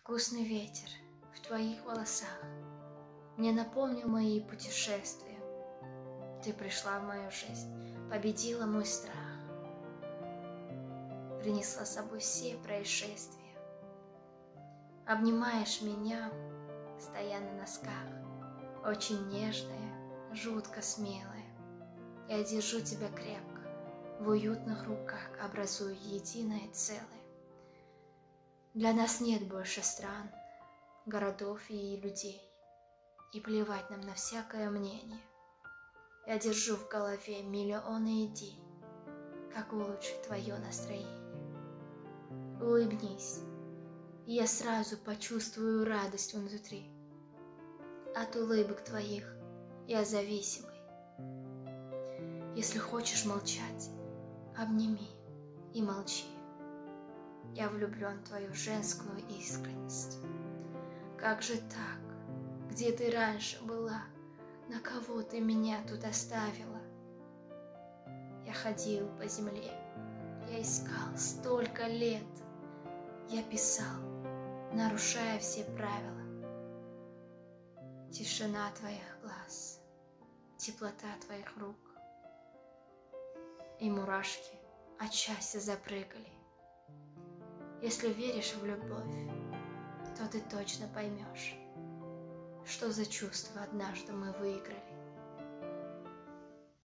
Вкусный ветер в твоих волосах мне напомнил мои путешествия. Ты пришла в мою жизнь, победила мой страх, принесла с собой все происшествия. Обнимаешь меня, стоя на носках, очень нежная, жутко смелая. Я держу тебя крепко, в уютных руках, образуя единое целое. Для нас нет больше стран, городов и людей, и плевать нам на всякое мнение. Я держу в голове миллионы идей, как улучшить твое настроение. Улыбнись, и я сразу почувствую радость внутри. От улыбок твоих я зависимый. Если хочешь молчать, обними и молчи. Я влюблен в твою женскую искренность. Как же так? Где ты раньше была? На кого ты меня тут оставила? Я ходил по земле, я искал столько лет. Я писал, нарушая все правила. Тишина твоих глаз, теплота твоих рук. И мурашки от счастья запрыгали. Если веришь в любовь, то ты точно поймешь, что за чувство однажды мы выиграли.